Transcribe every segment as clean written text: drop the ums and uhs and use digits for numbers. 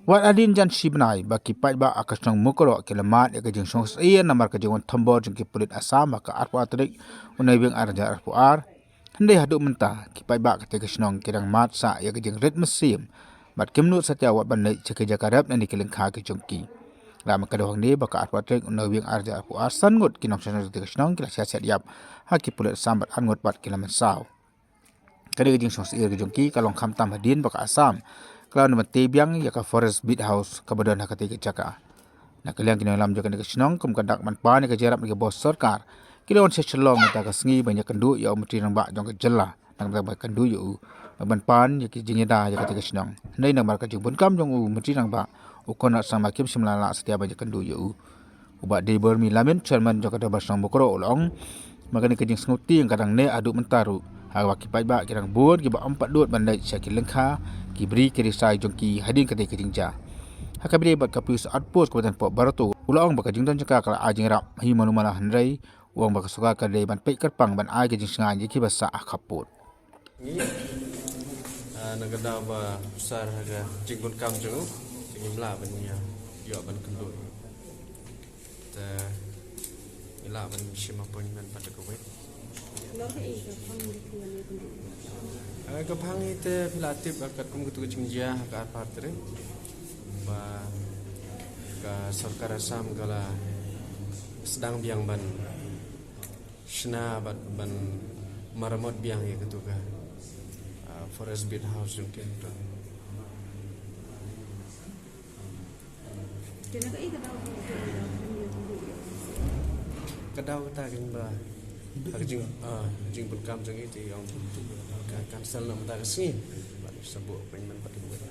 Wat adin jan sibnai baki pai ba akasnong mukoro kelamat ya kajing songs iya namar kajing wan tombor jengki pulit asam maka arpo atrik unai bing arja arpo ar hendai haduk mentah ki pai ba kate kasnong kirang mat sa ya kajing red mesim mat kimnut satya wat bandai ceke jakarap nani keleng kha ki jongki lama kadohang ni baka arpo atrik unai bing arja arpo ar sangut kinong sonong kate kasnong kila siasat yap haki pulit asam bat angut bat kilaman saw kadi kajing songs iya kajongki kalong kham tam hadin baka asam kalau nama tebiang ya ka forest beat house kabadan hakati kecaka. Nak kalian kini dalam jaga negasnong kum kadak manpan ke jarap ke bos sarkar. Kilo on secelong mata ka sengi banyak kendu ya umti nang ba jong ke jela nang ba kendu yu manpan ya ki jinyada ya kati kesnong. Ndai nang mar ka jung kam jong umti nang ba ukon nak sama kim semlala setiap banyak kendu yu. Uba Deber Milamin chairman jong kada basang bokro ulong makani ke jing snuti yang kadang ne aduk mentaru. Hawa ki pai ba kirang bun ki ba 4 dut bandai syakil lengkha ki beri kiri sai jongki hadin kate kejingja hakabide bat kapus outpost kabupaten Pok Barato ulaong baka jingdon jaka kala ajing rap hi manumala handrai uang baka suka ka dei ban pei kerpang ban ai kejing sengai ki basa akaput nagada ba besar haga jingun kam jeng jingimla ban ya yo ban kendut ta ila ban shima appointment pada kuwait Kapang itu pilatif akat kumkutu kecingja akat partner, ba ka sarkar Assam kala sedang biang ban, shna ban maramot biang ya ketuga forest beat house mungkin tu. Kadau kata kan ba. Jing berkam jeng itu yang kansel nak mentah kesini baru sebut appointment pada buat.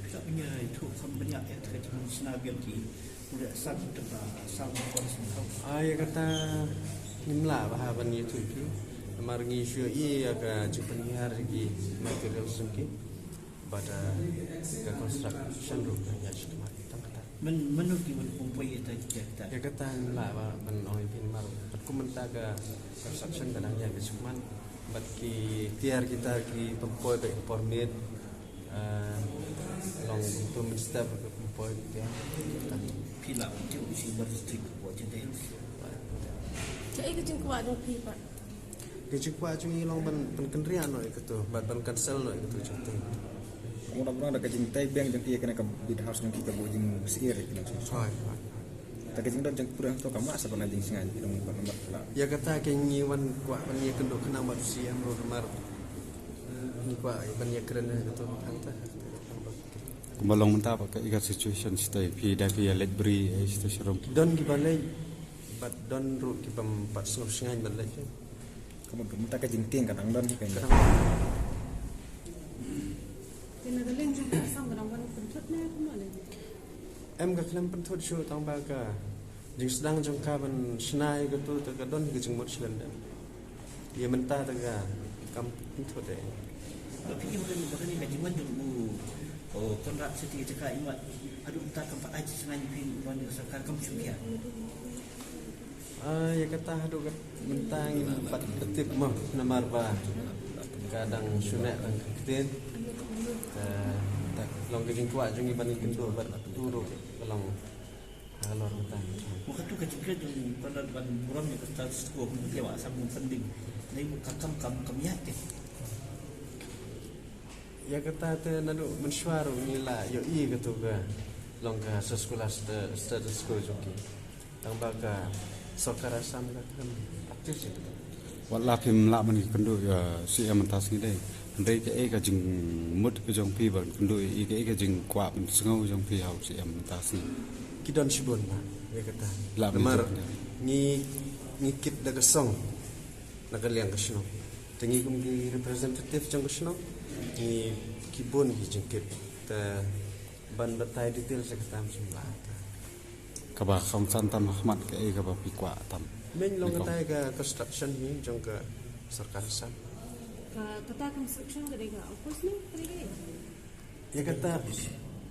Tak punya itu banyak ya terkait senabian di muda satu tempat sama polisi tahu. Ya kata nimla bahaban itu maringi syua iya ka jepeniar di material sungki pada ke construction room ya cuma kata. Menurut di pompai itu kita. Ya kata nimla ban oi pin mar kumentaga construction kadangnya kesuman bat ki tiar kita ki pempoi be permit long to minister pempoi ya pila itu isi berstrik buat jadi jadi kecing kuat dong pipa kecing kuat cungi long ban kendrian no itu bat ban cancel no itu contoh mudah-mudahan ada kecing tai bank yang dia kena ke bid house yang kita buat jing sir itu tak kecing dong jeng kurang tu kamu asa pernah jing sengaja dong nomor lah ya kata kenyi wan kuat ban ye kendo kena manusia bro mar ni kuat ban ye keren itu anta kumalong mentah pakai ikat situation stay pi dah pi let beri station don ki balai bat don ru ki pam pat snow sengai balai kamu tak kecing ting kadang don kan kena galeng jumpa sama orang pentut ni kemana em ga klam pentut show tang ba ka jing sedang jong ka ban snai ga tu ta ga don ga jing mot shlan ye mentah ta ga kam pentut de tapi bukan ni gaji man dulu oh kontrak seti cakap imat aduh entah tempat aja sengaja pin ban sarkar kamu syukia ya kata aduh mentang empat detik mah namar ba kadang sunak dan keten tak long ke jing kuat jing ban kendo bat turu long halor mentang bukan tu gaji kerja pada ban buram ni kata sekolah pun dia sambung penting ni kakam kam ya ke ya kata te nadu mensuaru nila yo i gitu ga long ka sekolah status sekolah joki tang baga sokar Assam ka kan aktif itu wala pim la man kendu ya si amantas ni dei ndai ke ka jing mut ke jong pi ban kendu i ke jing kwa ban sngau jong pi hau si amantas ni kidon sibon ma ya kata la mar ni kit daga song nagaliang kasno tingi kum di representative jong kasno ni kibun hi jengkit ta ban batai detail seketam semula ka ba kham san tam ahmad ke ka ba pi kwa tam men long kata ga construction ni jong ka sarkar Assam kata construction kadega opos ni kadega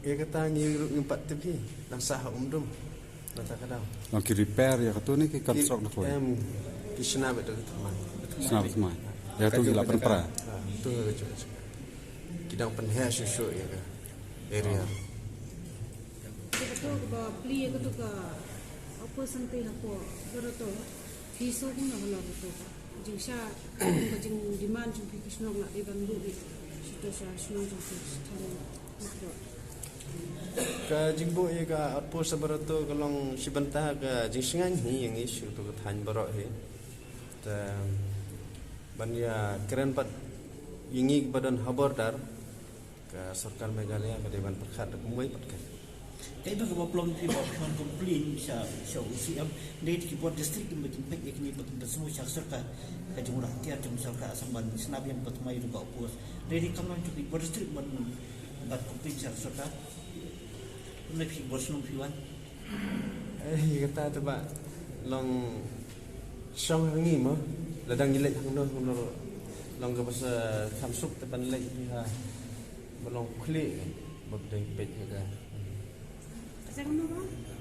ya kata ni empat tepi nang sah umdum kata kadang long ki repair ya tu ni ki construct na ko kisna betul teman snap semua ya tu la pra tu kidang penhas susu ya area tu ba pli ke tu ka apa santai hapo berato piso pun nak halau tu jing sha jing demand jing pikisno nak di bandu di situ sha sno jing tan makro Ka jingbo ye ka atpo sabarato kalong sibanta ka jingsingan hi yang isu tu ka than barok he ta banya keren pat yingi badan habardar ka sarkar Meghalaya ka dewan perkhat kumai pat kan Kaya ba ka plong pi ba kan complain sa UCM date ki buat district yung batin pek yakni batin semua syakser ka jumlah tiar jum sarka asam ban snab yang bat mai ru ka opos date kamang tu buat district ban bat complain syakser ka pi buat senum piwan kata tu ba long song hangi mo ladang gilek hangno long ka basa samsuk te ban lek ha balong kli bab deng pek ka Jangan apa?